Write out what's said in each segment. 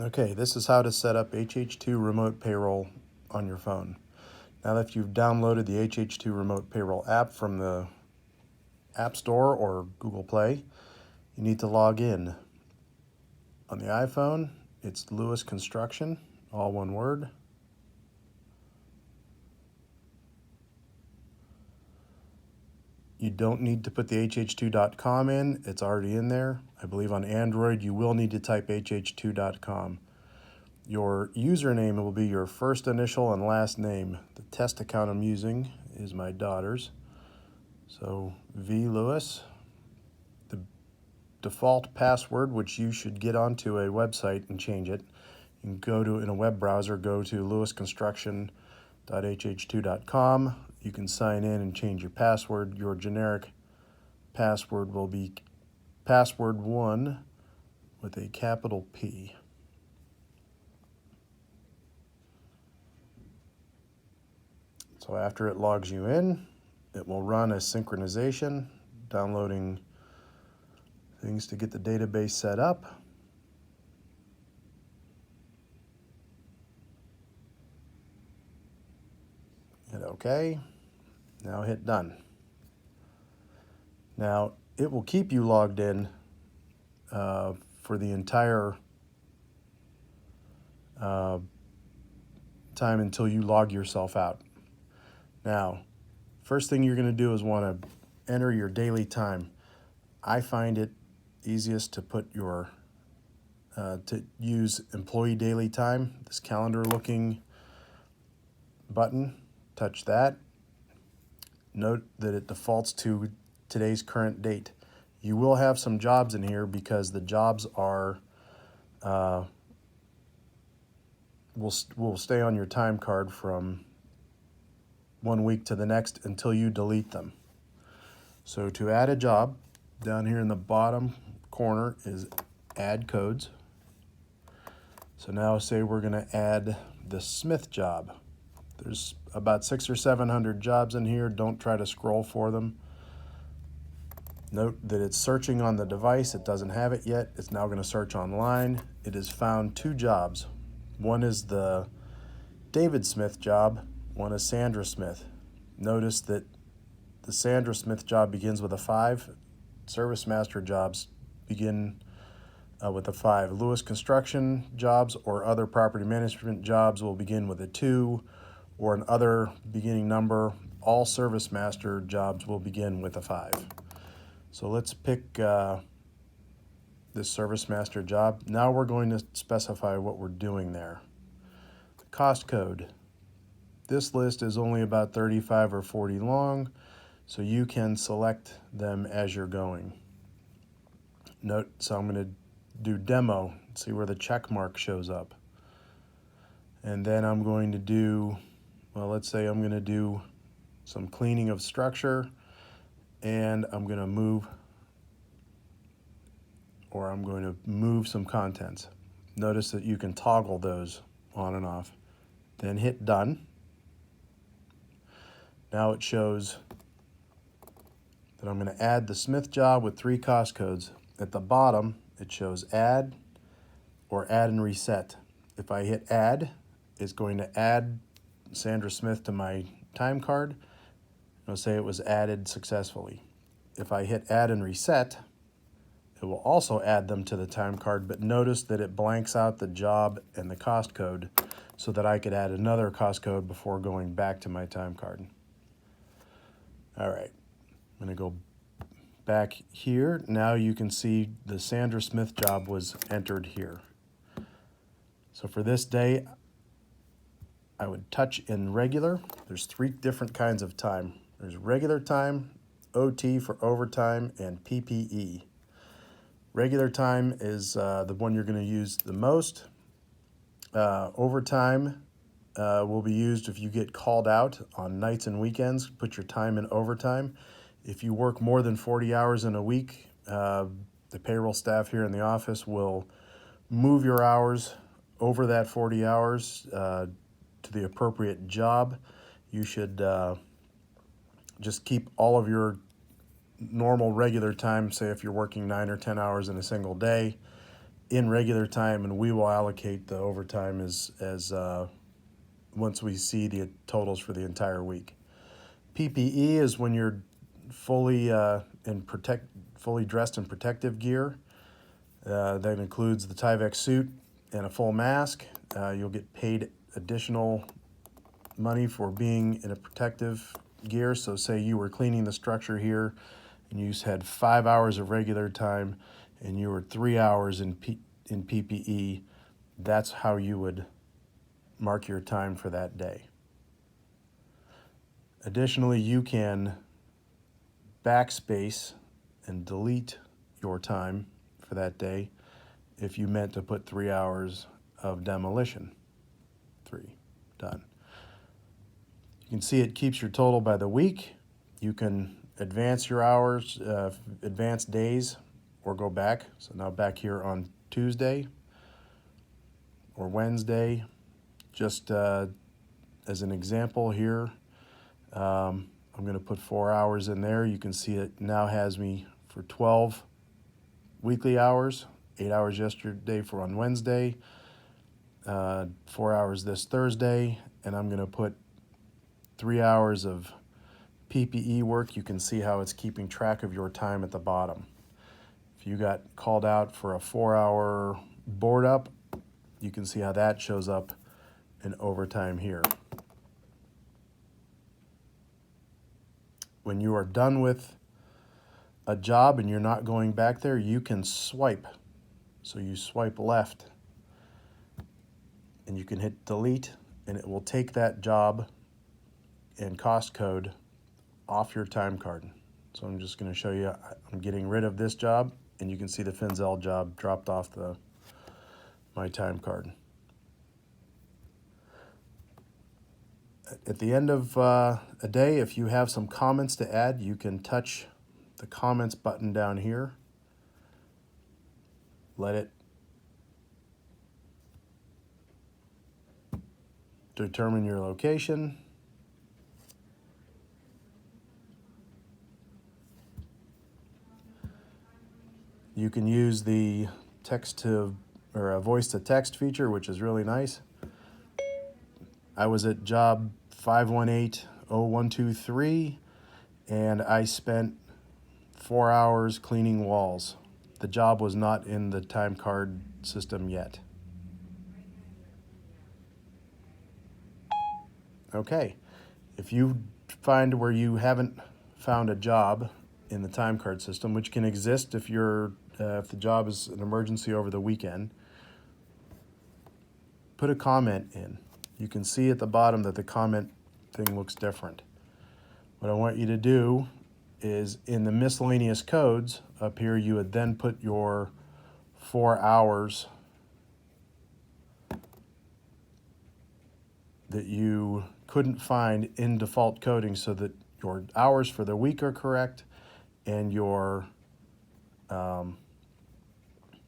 Okay, this is how to set up hh2 Remote Payroll on your phone. Now that you've downloaded the hh2 Remote Payroll app from the App Store or Google Play, you need to log in. On the iPhone, it's Lewis Construction, all one word. You don't need to put the hh2.com in, it's already in there. I believe on Android you will need to type hh2.com. Your username will be your first initial and last name. The test account I'm using is my daughter's. So V Lewis. The default password, which you should get onto a website and change it. You can go to, in a web browser, go to lewisconstruction.hh2.com. You can sign in and change your password. Your generic password will be password1 with a capital P. So after it logs you in, it will run a synchronization, downloading things to get the database set up. Hit OK. Now hit done. Now it will keep you logged in for the entire time until you log yourself out. Now, first thing you're going to do is want to enter your daily time. I find it easiest to put your to use employee daily time, this calendar looking button. Touch that. Note that it defaults to today's current date. You will have some jobs in here because the jobs are will stay on your time card from 1 week to the next until you delete them. So to add a job, down here in the bottom corner is add codes. So now say we're going to add the Smith job. There's about 600 or 700 jobs in here. Don't try to scroll for them. Note that it's searching on the device. It doesn't have it yet. It's now going to search online. It has found 2 jobs. One is the David Smith job. One is Sandra Smith. Notice that the Sandra Smith job begins with a 5. Service Master jobs begin with a 5. Lewis Construction jobs or other property management jobs will begin with a 2 or an other beginning number. All Service Master jobs will begin with a 5. So let's pick this Service Master job. Now we're going to specify what we're doing there. The cost code. This list is only about 35 or 40 long, so you can select them as you're going. Note, so I'm going to do demo, see where the check mark shows up. And then I'm going to do, well, let's say I'm going to do some cleaning of structure, and I'm going to move some contents. Notice that you can toggle those on and off. Then hit done. Now it shows that I'm going to add the Smith job with 3 cost codes. At the bottom, it shows add or add and reset. If I hit add, it's going to add Sandra Smith to my time card. It'll say it was added successfully. If I hit add and reset, it will also add them to the time card, but notice that it blanks out the job and the cost code so that I could add another cost code before going back to my time card. All right, I'm going to go back here. Now you can see the Sandra Smith job was entered here. So for this day, I would touch in regular. There's 3 different kinds of time. There's regular time, OT for overtime, and PPE. Regular time is the one you're going to use the most. Overtime will be used if you get called out on nights and weekends. Put your time in overtime. If you work more than 40 hours in a week, the payroll staff here in the office will move your hours over that 40 hours to the appropriate job. You should just keep all of your normal regular time, say if you're working 9 or 10 hours in a single day, in regular time, and we will allocate the overtime as once we see the totals for the entire week. PPE is when you're fully fully dressed in protective gear. That includes the Tyvek suit and a full mask. You'll get paid additional money for being in a protective gear. So say you were cleaning the structure here and you had 5 hours of regular time and you were 3 hours in PPE, that's how you would mark your time for that day. Additionally, you can backspace and delete your time for that day if you meant to put 3 hours of demolition. 3, done. You can see it keeps your total by the week. You can advance your hours, advance days, or go back. So now back here on Tuesday or Wednesday, just as an example here, I'm going to put 4 hours in there. You can see it now has me for 12 weekly hours, 8 hours yesterday for on Wednesday, 4 hours this Thursday, and I'm going to put 3 hours of PPE work. You can see how it's keeping track of your time at the bottom. If you got called out for a 4-hour board up, you can see how that shows up in overtime here. When you are done with a job and you're not going back there, you can swipe. So you swipe left and you can hit delete, and it will take that job and cost code off your time card. So I'm just going to show you, I'm getting rid of this job, and you can see the Finzel job dropped off my time card. At the end of a day, if you have some comments to add, you can touch the comments button down here. Let it determine your location. You can use the voice to text feature, which is really nice. I was at job 5180123 and I spent 4 hours cleaning walls. The job was not in the time card system yet. Okay, if you find where you haven't found a job in the time card system, which can exist if the job is an emergency over the weekend, put a comment in. You can see at the bottom that the comment thing looks different. What I want you to do is in the miscellaneous codes up here, you would then put your 4 hours that you couldn't find in default coding so that your hours for the week are correct and your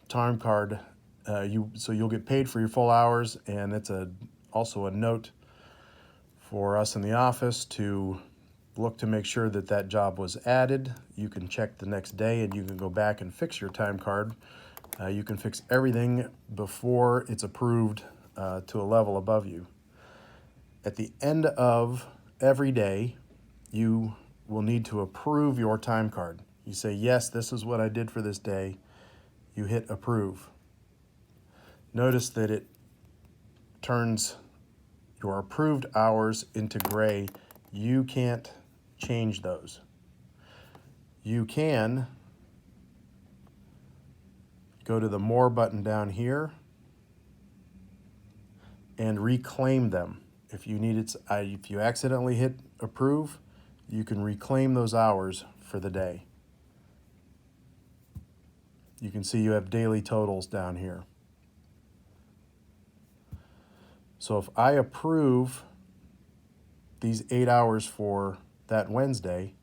time card, so you'll get paid for your full hours, and it's also a note for us in the office to look to make sure that that job was added. You can check the next day and you can go back and fix your time card. You can fix everything before it's approved to a level above you. At the end of every day, you will need to approve your time card. You say, yes, this is what I did for this day. You hit approve. Notice that it turns your approved hours into gray. You can't change those. You can go to the More button down here and reclaim them. If you accidentally hit approve, you can reclaim those hours for the day. You can see you have daily totals down here. So if I approve these 8 hours for that Wednesday,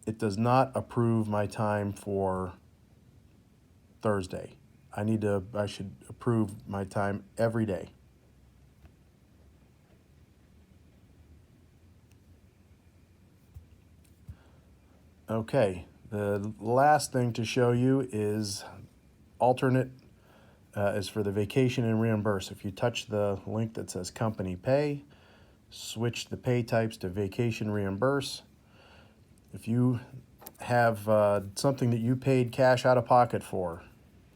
it does not approve my time for Thursday. I should approve my time every day. Okay, The last thing to show you is alternate is for the vacation and reimburse. If you touch the link that says company pay, switch the pay types to vacation reimburse. If you have something that you paid cash out of pocket for,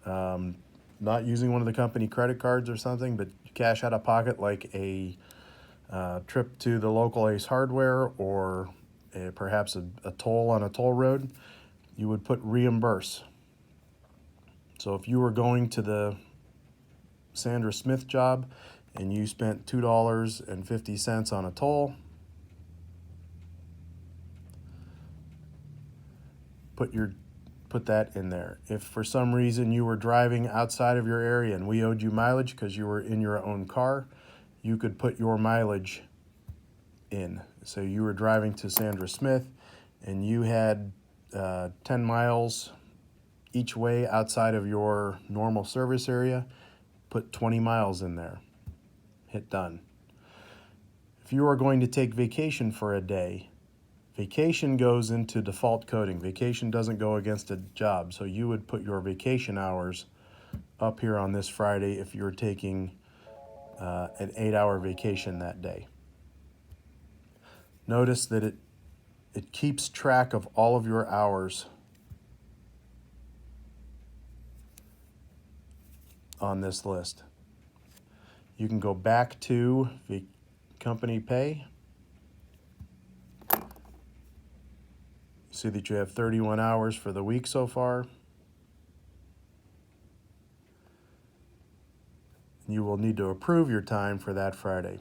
not using one of the company credit cards or something, but cash out of pocket, like a trip to the local Ace Hardware or perhaps a toll on a toll road, you would put reimburse. So if you were going to the Sandra Smith job and you spent $2.50 on a toll, put that in there. If for some reason you were driving outside of your area and we owed you mileage because you were in your own car, you could put your mileage in. So you were driving to Sandra Smith and you had 10 miles each way outside of your normal service area, put 20 miles in there. Hit done. If you are going to take vacation for a day, vacation goes into default coding. Vacation doesn't go against a job, so you would put your vacation hours up here on this Friday if you're taking an 8-hour vacation that day. Notice that it keeps track of all of your hours on this list. You can go back to the company pay. See that you have 31 hours for the week so far. You will need to approve your time for that Friday.